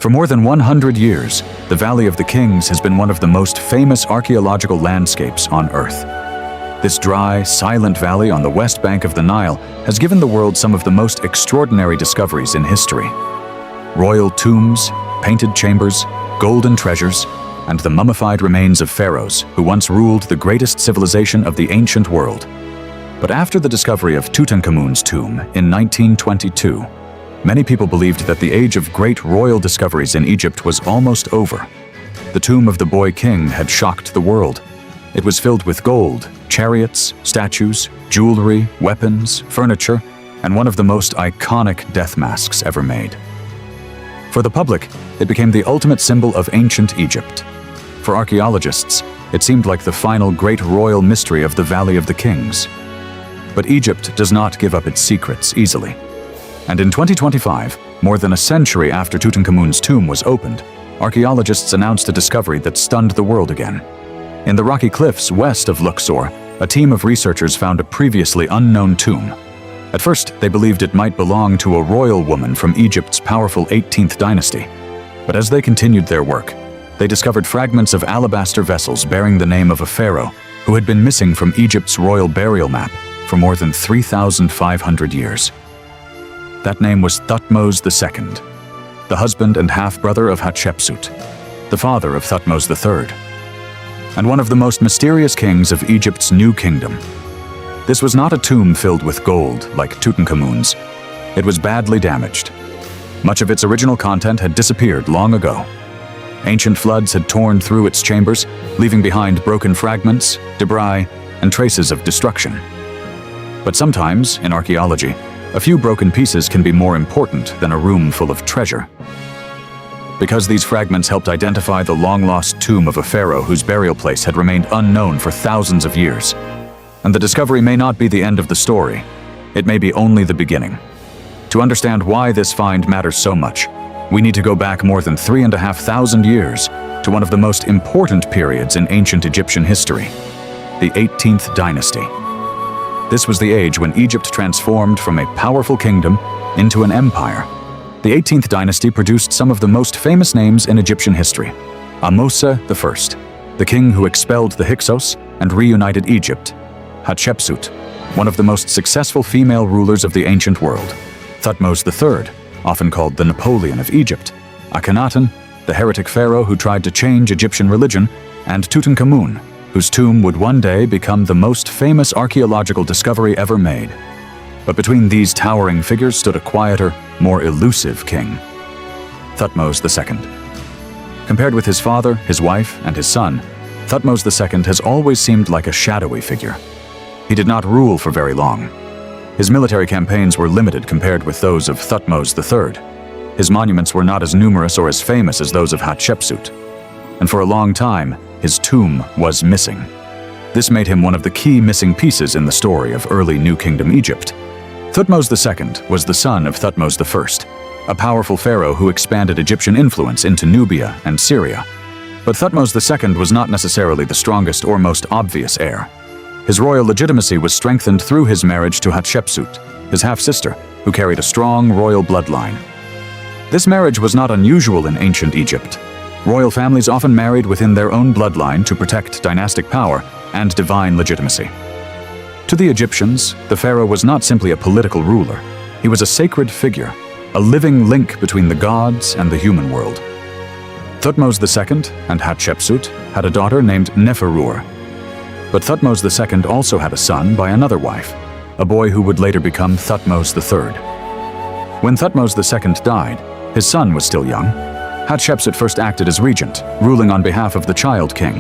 For more than 100 years, the Valley of the Kings has been one of the most famous archaeological landscapes on Earth. This dry, silent valley on the west bank of the Nile has given the world some of the most extraordinary discoveries in history. Royal tombs, painted chambers, golden treasures, and the mummified remains of pharaohs who once ruled the greatest civilization of the ancient world. But after the discovery of Tutankhamun's tomb in 1922, many people believed that the age of great royal discoveries in Egypt was almost over. The tomb of the boy king had shocked the world. It was filled with gold, chariots, statues, jewelry, weapons, furniture, and one of the most iconic death masks ever made. For the public, it became the ultimate symbol of ancient Egypt. For archaeologists, it seemed like the final great royal mystery of the Valley of the Kings. But Egypt does not give up its secrets easily. And in 2025, more than a century after Tutankhamun's tomb was opened, archaeologists announced a discovery that stunned the world again. In the rocky cliffs west of Luxor, a team of researchers found a previously unknown tomb. At first, they believed it might belong to a royal woman from Egypt's powerful 18th dynasty. But as they continued their work, they discovered fragments of alabaster vessels bearing the name of a pharaoh who had been missing from Egypt's royal burial map for more than 3,500 years. That name was Thutmose II, the husband and half-brother of Hatshepsut, the father of Thutmose III, and one of the most mysterious kings of Egypt's new kingdom. This was not a tomb filled with gold like Tutankhamun's. It was badly damaged. Much of its original content had disappeared long ago. Ancient floods had torn through its chambers, leaving behind broken fragments, debris, and traces of destruction. But sometimes, in archaeology, a few broken pieces can be more important than a room full of treasure. Because these fragments helped identify the long-lost tomb of a pharaoh whose burial place had remained unknown for thousands of years. And the discovery may not be the end of the story. It may be only the beginning. To understand why this find matters so much, we need to go back more than 3,500 years to one of the most important periods in ancient Egyptian history, the 18th Dynasty. This was the age when Egypt transformed from a powerful kingdom into an empire. The 18th Dynasty produced some of the most famous names in Egyptian history. Ahmose I, the king who expelled the Hyksos and reunited Egypt. Hatshepsut, one of the most successful female rulers of the ancient world. Thutmose III, often called the Napoleon of Egypt. Akhenaten, the heretic pharaoh who tried to change Egyptian religion. And Tutankhamun, whose tomb would one day become the most famous archaeological discovery ever made. But between these towering figures stood a quieter, more elusive king, Thutmose II. Compared with his father, his wife, and his son, Thutmose II has always seemed like a shadowy figure. He did not rule for very long. His military campaigns were limited compared with those of Thutmose III. His monuments were not as numerous or as famous as those of Hatshepsut. And for a long time, his tomb was missing. This made him one of the key missing pieces in the story of early New Kingdom Egypt. Thutmose II was the son of Thutmose I, a powerful pharaoh who expanded Egyptian influence into Nubia and Syria. But Thutmose II was not necessarily the strongest or most obvious heir. His royal legitimacy was strengthened through his marriage to Hatshepsut, his half-sister, who carried a strong royal bloodline. This marriage was not unusual in ancient Egypt. Royal families often married within their own bloodline to protect dynastic power and divine legitimacy. To the Egyptians, the pharaoh was not simply a political ruler. He was a sacred figure, a living link between the gods and the human world. Thutmose II and Hatshepsut had a daughter named Neferur. But Thutmose II also had a son by another wife, a boy who would later become Thutmose III. When Thutmose II died, his son was still young. Hatshepsut first acted as regent, ruling on behalf of the child king.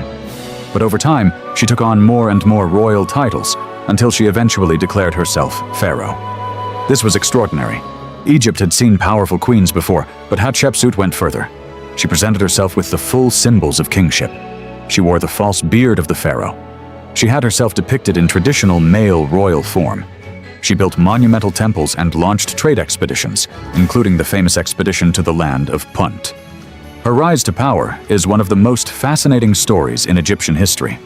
But over time, she took on more and more royal titles until she eventually declared herself pharaoh. This was extraordinary. Egypt had seen powerful queens before, but Hatshepsut went further. She presented herself with the full symbols of kingship. She wore the false beard of the pharaoh. She had herself depicted in traditional male royal form. She built monumental temples and launched trade expeditions, including the famous expedition to the land of Punt. Her rise to power is one of the most fascinating stories in Egyptian history.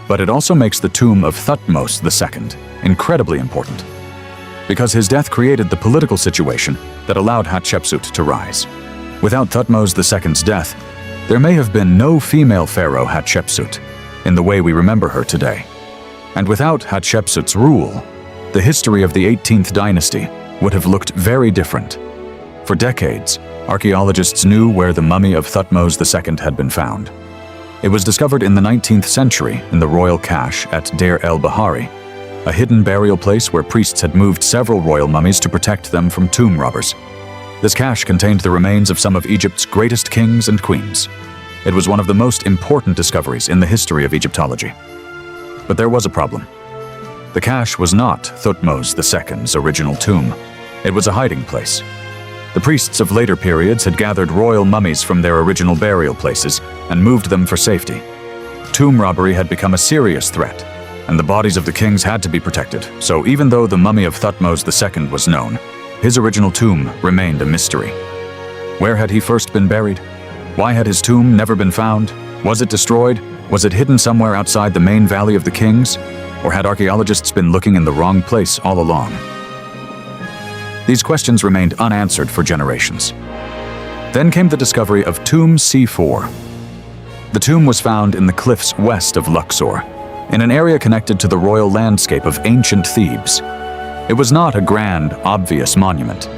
But it also makes the tomb of Thutmose II incredibly important, because his death created the political situation that allowed Hatshepsut to rise. Without Thutmose II's death, there may have been no female pharaoh Hatshepsut in the way we remember her today. And without Hatshepsut's rule, the history of the 18th dynasty would have looked very different. For decades, archaeologists knew where the mummy of Thutmose II had been found. It was discovered in the 19th century in the royal cache at Deir el-Bahari, a hidden burial place where priests had moved several royal mummies to protect them from tomb robbers. This cache contained the remains of some of Egypt's greatest kings and queens. It was one of the most important discoveries in the history of Egyptology. But there was a problem. The cache was not Thutmose II's original tomb. It was a hiding place. The priests of later periods had gathered royal mummies from their original burial places and moved them for safety. Tomb robbery had become a serious threat, and the bodies of the kings had to be protected, so even though the mummy of Thutmose II was known, his original tomb remained a mystery. Where had he first been buried? Why had his tomb never been found? Was it destroyed? Was it hidden somewhere outside the main Valley of the Kings? Or had archaeologists been looking in the wrong place all along? These questions remained unanswered for generations. Then came the discovery of Tomb C4. The tomb was found in the cliffs west of Luxor, in an area connected to the royal landscape of ancient Thebes. It was not a grand, obvious monument.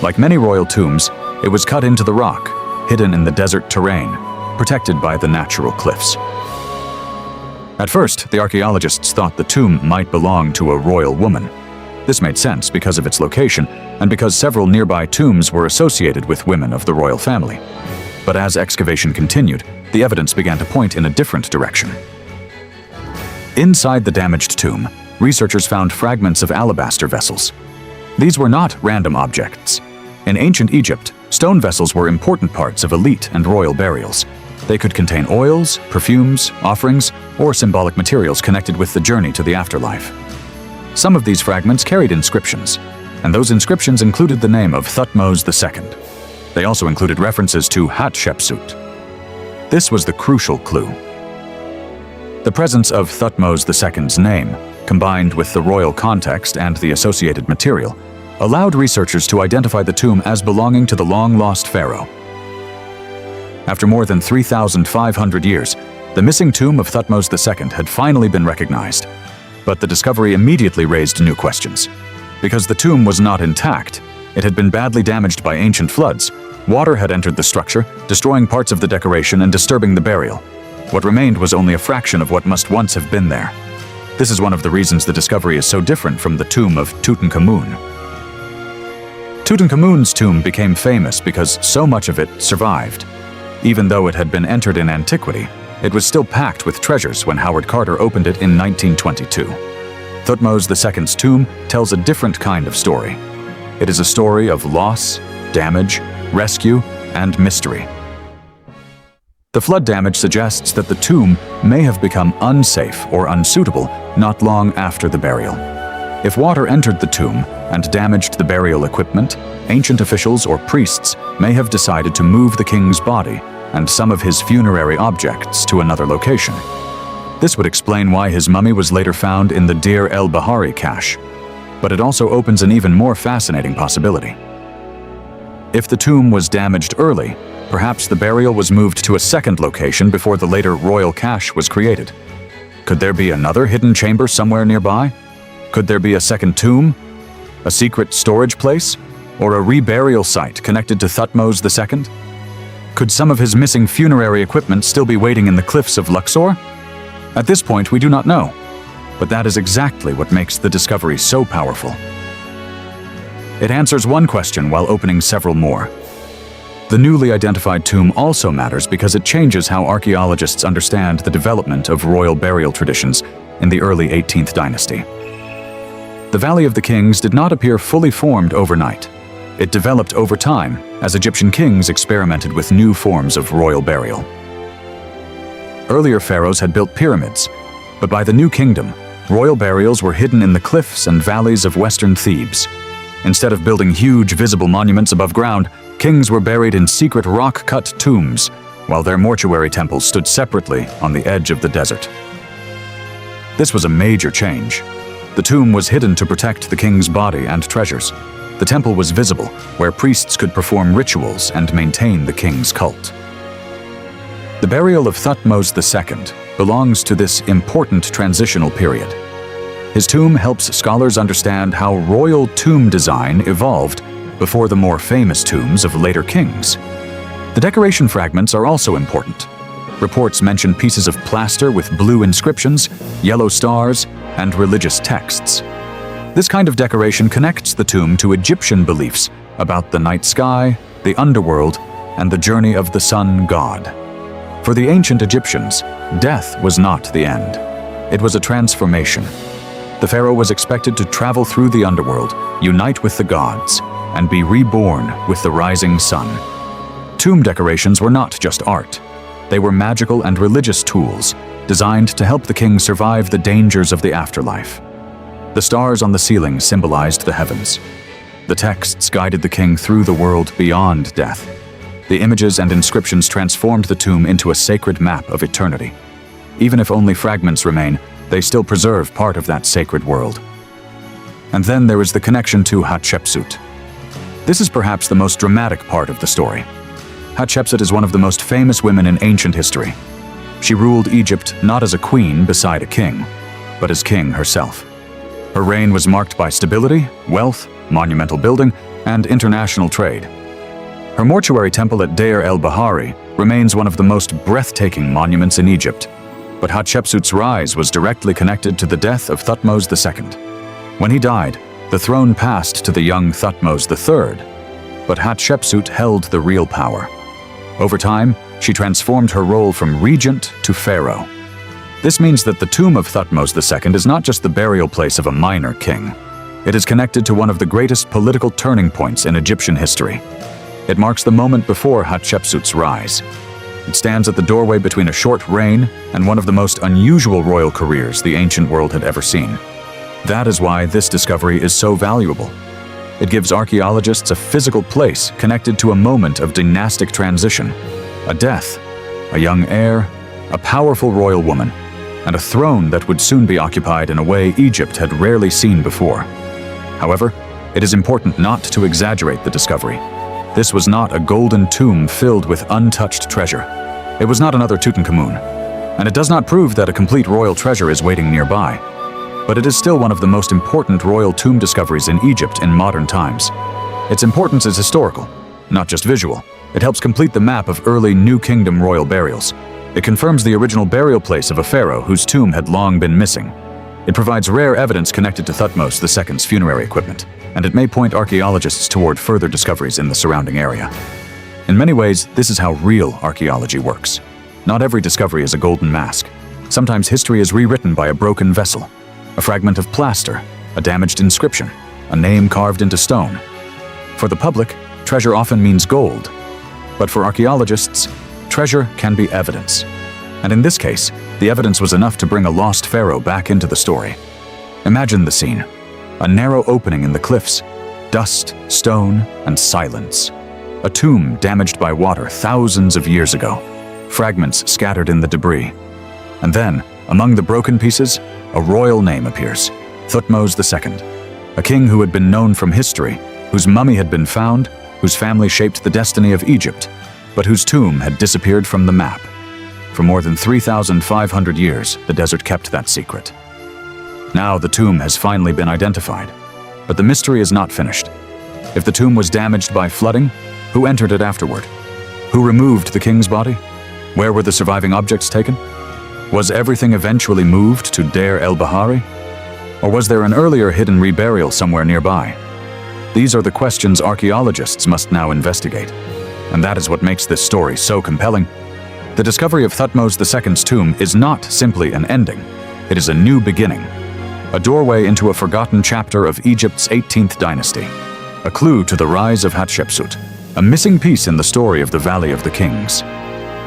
Like many royal tombs, it was cut into the rock, hidden in the desert terrain, protected by the natural cliffs. At first, the archaeologists thought the tomb might belong to a royal woman. This made sense because of its location and because several nearby tombs were associated with women of the royal family. But as excavation continued, the evidence began to point in a different direction. Inside the damaged tomb, researchers found fragments of alabaster vessels. These were not random objects. In ancient Egypt, stone vessels were important parts of elite and royal burials. They could contain oils, perfumes, offerings, or symbolic materials connected with the journey to the afterlife. Some of these fragments carried inscriptions, and those inscriptions included the name of Thutmose II. They also included references to Hatshepsut. This was the crucial clue. The presence of Thutmose II's name, combined with the royal context and the associated material, allowed researchers to identify the tomb as belonging to the long-lost pharaoh. After more than 3,500 years, the missing tomb of Thutmose II had finally been recognized. But the discovery immediately raised new questions. Because the tomb was not intact, it had been badly damaged by ancient floods. Water had entered the structure, destroying parts of the decoration and disturbing the burial. What remained was only a fraction of what must once have been there. This is one of the reasons the discovery is so different from the tomb of Tutankhamun. Tutankhamun's tomb became famous because so much of it survived. Even though it had been entered in antiquity, it was still packed with treasures when Howard Carter opened it in 1922. Thutmose II's tomb tells a different kind of story. It is a story of loss, damage, rescue, and mystery. The flood damage suggests that the tomb may have become unsafe or unsuitable not long after the burial. If water entered the tomb and damaged the burial equipment, ancient officials or priests may have decided to move the king's body and some of his funerary objects to another location. This would explain why his mummy was later found in the Deir el-Bahari cache, but it also opens an even more fascinating possibility. If the tomb was damaged early, perhaps the burial was moved to a second location before the later royal cache was created. Could there be another hidden chamber somewhere nearby? Could there be a second tomb? A secret storage place? Or a reburial site connected to Thutmose II? Could some of his missing funerary equipment still be waiting in the cliffs of Luxor? At this point, we do not know, but that is exactly what makes the discovery so powerful. It answers one question while opening several more. The newly identified tomb also matters because it changes how archaeologists understand the development of royal burial traditions in the early 18th dynasty. The Valley of the Kings did not appear fully formed overnight. It developed over time as Egyptian kings experimented with new forms of royal burial. Earlier pharaohs had built pyramids, but by the New Kingdom, royal burials were hidden in the cliffs and valleys of western Thebes. Instead of building huge visible monuments above ground, kings were buried in secret rock-cut tombs, while their mortuary temples stood separately on the edge of the desert. This was a major change. The tomb was hidden to protect the king's body and treasures. The temple was visible, where priests could perform rituals and maintain the king's cult. The burial of Thutmose II belongs to this important transitional period. His tomb helps scholars understand how royal tomb design evolved before the more famous tombs of later kings. The decoration fragments are also important. Reports mention pieces of plaster with blue inscriptions, yellow stars, and religious texts. This kind of decoration connects the tomb to Egyptian beliefs about the night sky, the underworld, and the journey of the sun god. For the ancient Egyptians, death was not the end. It was a transformation. The pharaoh was expected to travel through the underworld, unite with the gods, and be reborn with the rising sun. Tomb decorations were not just art. They were magical and religious tools designed to help the king survive the dangers of the afterlife. The stars on the ceiling symbolized the heavens. The texts guided the king through the world beyond death. The images and inscriptions transformed the tomb into a sacred map of eternity. Even if only fragments remain, they still preserve part of that sacred world. And then there is the connection to Hatshepsut. This is perhaps the most dramatic part of the story. Hatshepsut is one of the most famous women in ancient history. She ruled Egypt not as a queen beside a king, but as king herself. Her reign was marked by stability, wealth, monumental building, and international trade. Her mortuary temple at Deir el-Bahari remains one of the most breathtaking monuments in Egypt. But Hatshepsut's rise was directly connected to the death of Thutmose II. When he died, the throne passed to the young Thutmose III, but Hatshepsut held the real power. Over time, she transformed her role from regent to pharaoh. This means that the tomb of Thutmose II is not just the burial place of a minor king. It is connected to one of the greatest political turning points in Egyptian history. It marks the moment before Hatshepsut's rise. It stands at the doorway between a short reign and one of the most unusual royal careers the ancient world had ever seen. That is why this discovery is so valuable. It gives archaeologists a physical place connected to a moment of dynastic transition, a death, a young heir, a powerful royal woman, and a throne that would soon be occupied in a way Egypt had rarely seen before. However, it is important not to exaggerate the discovery. This was not a golden tomb filled with untouched treasure. It was not another Tutankhamun, and it does not prove that a complete royal treasure is waiting nearby. But it is still one of the most important royal tomb discoveries in Egypt in modern times. Its importance is historical, not just visual. It helps complete the map of early New Kingdom royal burials. It confirms the original burial place of a pharaoh whose tomb had long been missing. It provides rare evidence connected to Thutmose II's funerary equipment, and it may point archaeologists toward further discoveries in the surrounding area. In many ways, this is how real archaeology works. Not every discovery is a golden mask. Sometimes history is rewritten by a broken vessel, a fragment of plaster, a damaged inscription, a name carved into stone. For the public, treasure often means gold. But for archaeologists, treasure can be evidence. And in this case, the evidence was enough to bring a lost pharaoh back into the story. Imagine the scene. A narrow opening in the cliffs, dust, stone, and silence. A tomb damaged by water thousands of years ago, fragments scattered in the debris. And then, among the broken pieces, a royal name appears, Thutmose II, a king who had been known from history, whose mummy had been found, whose family shaped the destiny of Egypt, but whose tomb had disappeared from the map. For more than 3,500 years, the desert kept that secret. Now the tomb has finally been identified, but the mystery is not finished. If the tomb was damaged by flooding, who entered it afterward? Who removed the king's body? Where were the surviving objects taken? Was everything eventually moved to Deir el-Bahari? Or was there an earlier hidden reburial somewhere nearby? These are the questions archaeologists must now investigate, and that is what makes this story so compelling. The discovery of Thutmose II's tomb is not simply an ending, it is a new beginning. A doorway into a forgotten chapter of Egypt's 18th dynasty. A clue to the rise of Hatshepsut. A missing piece in the story of the Valley of the Kings.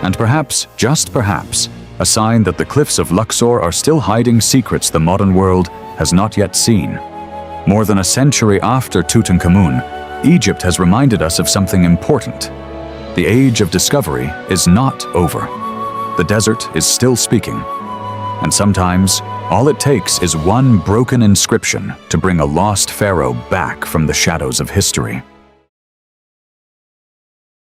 And perhaps, just perhaps, a sign that the cliffs of Luxor are still hiding secrets the modern world has not yet seen. More than a century after Tutankhamun, Egypt has reminded us of something important. The age of discovery is not over. The desert is still speaking. And sometimes, All it takes is one broken inscription to bring a lost pharaoh back from the shadows of history.